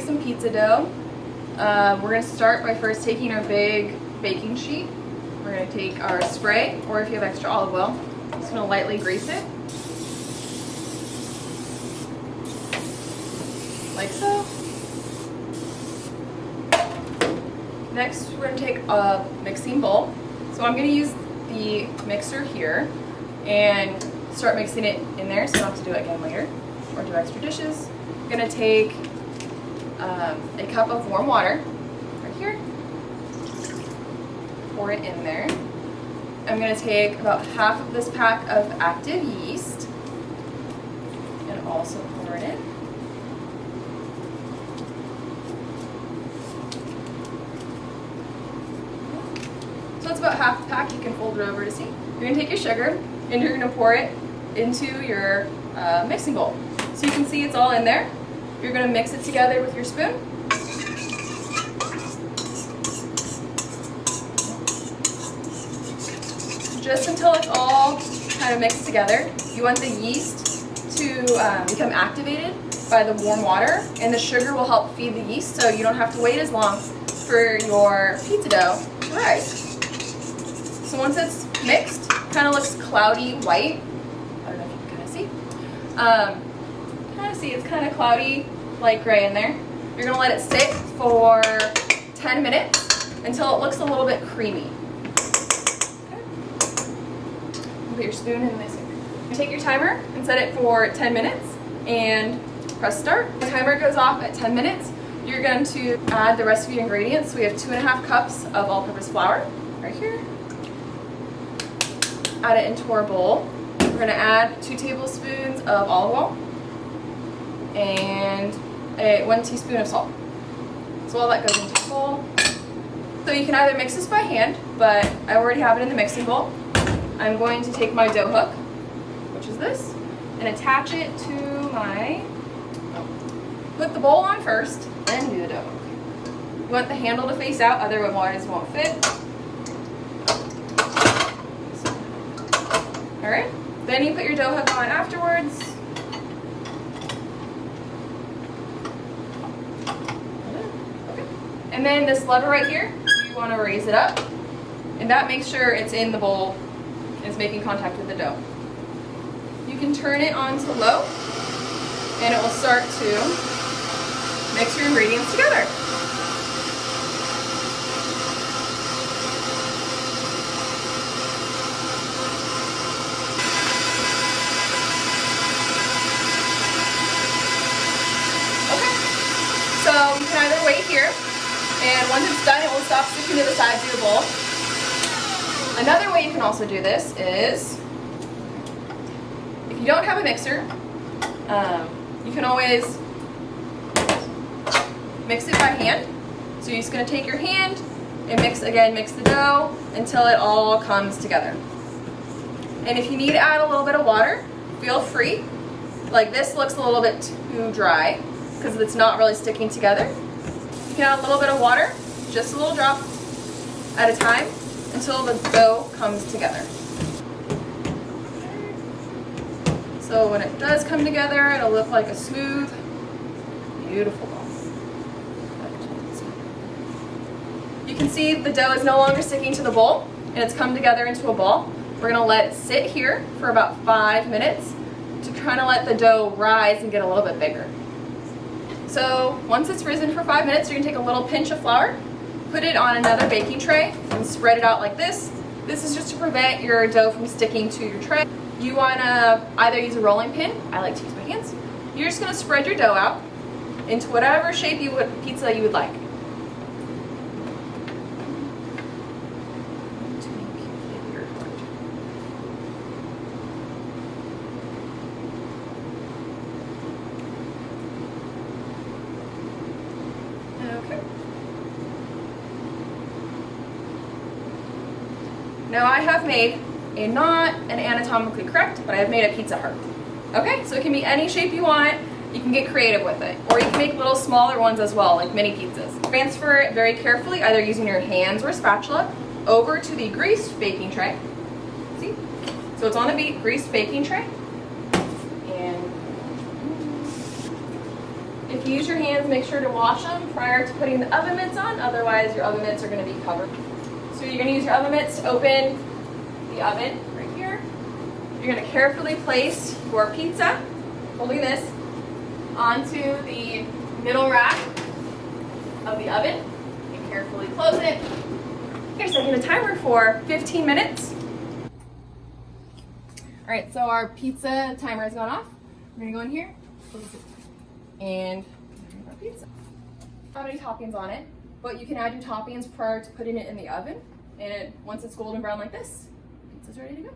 some pizza dough. We're going to start by first taking our big baking sheet. We're going to take our spray, or if you have extra olive oil, just going to lightly grease it. Like so. Next, we're going to take a mixing bowl. So I'm going to use the mixer here and start mixing it in there so I don't have to do it again later or do extra dishes. I'm going to take a cup of warm water right here, pour it in there. I'm going to take about half of this pack of active yeast and also pour it in. So it's about half the pack. You can fold it over to see. You're going to take your sugar and you're going to pour it into your mixing bowl. So you can see it's all in there. You're going to mix it together with your spoon. Just until it's all kind of mixed together. You want the yeast to become activated by the warm water, and the sugar will help feed the yeast so you don't have to wait as long for your pizza dough to rise. So once it's mixed, kind of looks cloudy white. I don't know if you can kind of see. It's kind of cloudy, light gray in there. You're going to let it sit for 10 minutes until it looks a little bit creamy. Okay. Put your spoon in this. Take your timer and set it for 10 minutes and press start. The timer goes off at 10 minutes. You're going to add the rest of your ingredients. We have 2.5 cups of all-purpose flour right here. Add it into our bowl. We're going to add 2 tablespoons of olive oil and 1 teaspoon of salt. So all that goes into the bowl. So you can either mix this by hand, but I already have it in the mixing bowl. I'm going to take my dough hook, which is this, and attach it to my, put the bowl on first, then do the dough hook. You want the handle to face out, otherwise it won't fit. Alright, then you put your dough hook on afterwards. Okay. And then this lever right here, you want to raise it up, and that makes sure it's in the bowl and it's making contact with the dough. You can turn it on to low, and it will start to mix your ingredients together. So you can either wait here, and once it's done, it will stop sticking to the sides of your bowl. Another way you can also do this is, if you don't have a mixer, you can always mix it by hand. So you're just going to take your hand and mix the dough until it all comes together. And if you need to add a little bit of water, feel free. Like this looks a little bit too dry, because it's not really sticking together. You can add a little bit of water, just a little drop at a time, until the dough comes together. So when it does come together, it'll look like a smooth, beautiful ball. You can see the dough is no longer sticking to the bowl, and it's come together into a ball. We're going to let it sit here for about 5 minutes to kind of let the dough rise and get a little bit bigger. So once it's risen for 5 minutes, you're going to take a little pinch of flour, put it on another baking tray, and spread it out like this. This is just to prevent your dough from sticking to your tray. You want to either use a rolling pin. I like to use my hands. You're just going to spread your dough out into whatever shape pizza you would like. Okay. Now I have made not an anatomically correct, but I have made a pizza heart. Okay, so it can be any shape you want. You can get creative with it. Or you can make little smaller ones as well, like mini pizzas. Transfer it very carefully, either using your hands or a spatula, over to the greased baking tray. See? So it's on the greased baking tray. And If you use your hands, make sure to wash them prior to putting the oven mitts on, otherwise your oven mitts are going to be covered. So you're going to use your oven mitts to open the oven right here. You're going to carefully place your pizza, holding this, onto the middle rack of the oven. And carefully close it. You're setting a timer for 15 minutes. All right, so our pizza timer has gone off. We're gonna go in here, and our pizza. Not any toppings on it, but you can add your toppings prior to putting it in the oven. And once it's golden brown like this, pizza's ready to go.